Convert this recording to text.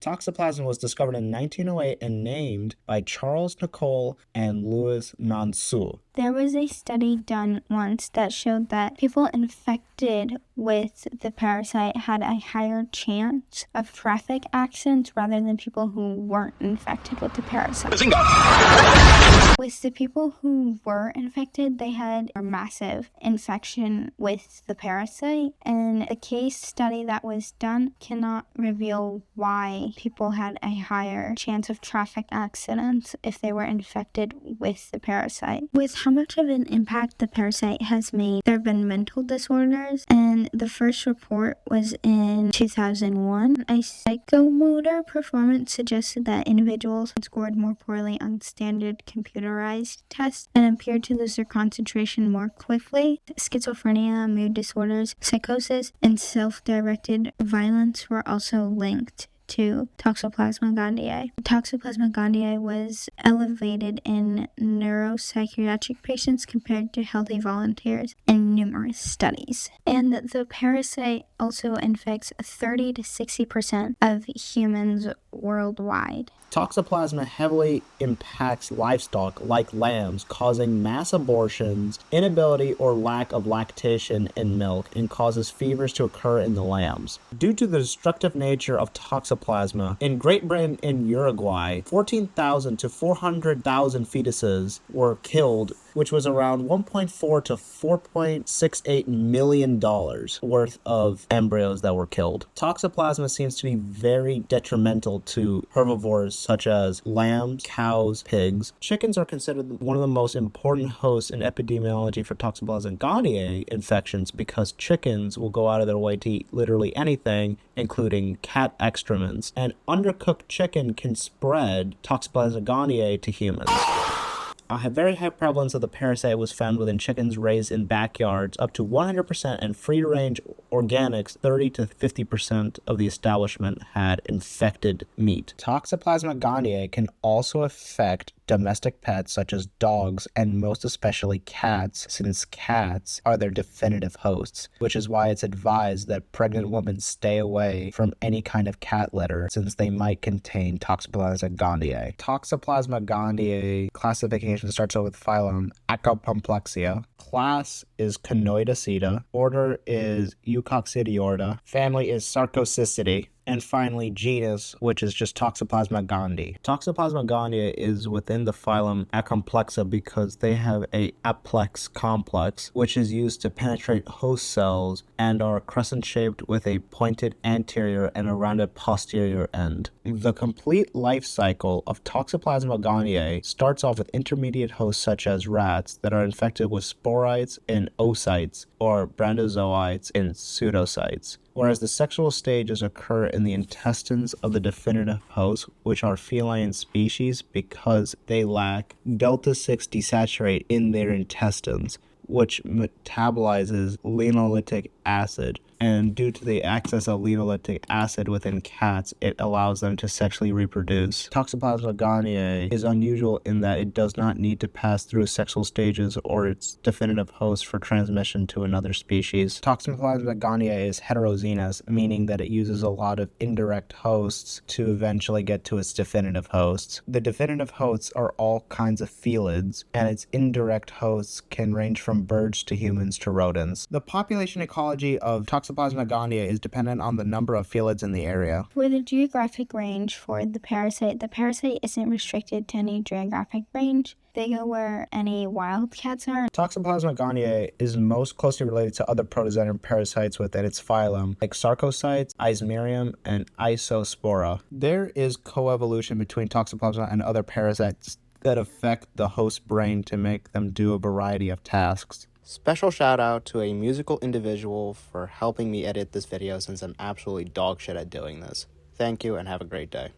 Toxoplasma was discovered in 1908 and named by Charles Nicole and Louis Nansou. There was a study done once that showed that people infected with the parasite had a higher chance of traffic accidents rather than people who weren't infected with the parasite. With the people who were infected, they had a massive infection with the parasite, and the case study that was done cannot reveal why people had a higher chance of traffic accidents if they were infected with the parasite. With how much of an impact the parasite has made, there have been mental disorders, and the first report was in 2001. A psychomotor performance suggested that individuals scored more poorly on standard computerized tests and appeared to lose their concentration more quickly. Schizophrenia, mood disorders, psychosis, and self-directed violence were also linked to Toxoplasma gondii. Toxoplasma gondii was elevated in neuropsychiatric patients compared to healthy volunteers in numerous studies. And the parasite also infects 30 to 60% of humans worldwide. Toxoplasma heavily impacts livestock like lambs, causing mass abortions, inability or lack of lactation in milk, and causes fevers to occur in the lambs. Due to the destructive nature of Toxoplasma, in Great Britain and Uruguay, 14,000 to 400,000 fetuses were killed, which was around $1.4 to $4.68 million worth of embryos that were killed. Toxoplasma seems to be very detrimental to herbivores such as lambs, cows, pigs. Chickens are considered one of the most important hosts in epidemiology for Toxoplasma gondii infections because chickens will go out of their way to eat literally anything, including cat excrements, and undercooked chicken can spread Toxoplasma gondii to humans. A very high prevalence of the parasite was found within chickens raised in backyards, up to 100%, and free-range organics, 30 to 50% of the establishment had infected meat. Toxoplasma gondii can also affect domestic pets such as dogs and most especially cats, since cats are their definitive hosts, which is why it's advised that pregnant women stay away from any kind of cat litter since they might contain Toxoplasma gondii. Toxoplasma gondii classification starts out with phylum Acropomplexia. Class is Conoidacida. Order is Eucoccidiorda. Family is Sarcosistidae. And finally, genus, which is just Toxoplasma gondii. Toxoplasma gondii is within the phylum Acomplexa because they have a aplex complex, which is used to penetrate host cells and are crescent-shaped with a pointed anterior and a rounded posterior end. The complete life cycle of Toxoplasma gondii starts off with intermediate hosts such as rats that are infected with sporites in oocytes or brandozoites in pseudocytes, whereas the sexual stages occur in the intestines of the definitive host, which are feline species because they lack delta-6 desaturate in their intestines, which metabolizes linoleic acid. And due to the excess of linoleic acid within cats, it allows them to sexually reproduce. Toxoplasma gondii is unusual in that it does not need to pass through sexual stages or its definitive host for transmission to another species. Toxoplasma gondii is heterogeneous, meaning that it uses a lot of indirect hosts to eventually get to its definitive hosts. The definitive hosts are all kinds of felids, and its indirect hosts can range from birds to humans to rodents. The population ecology of Toxoplasma gondii is dependent on the number of felids in the area. For the geographic range for the parasite isn't restricted to any geographic range. They go where any wild cats are. Toxoplasma gondii is most closely related to other protozoan parasites within its phylum, like sarcocytes, Eismerium, and Isospora. There is coevolution between Toxoplasma and other parasites that affect the host brain to make them do a variety of tasks. Special shout out to a musical individual for helping me edit this video since I'm absolutely dog shit at doing this. Thank you and have a great day.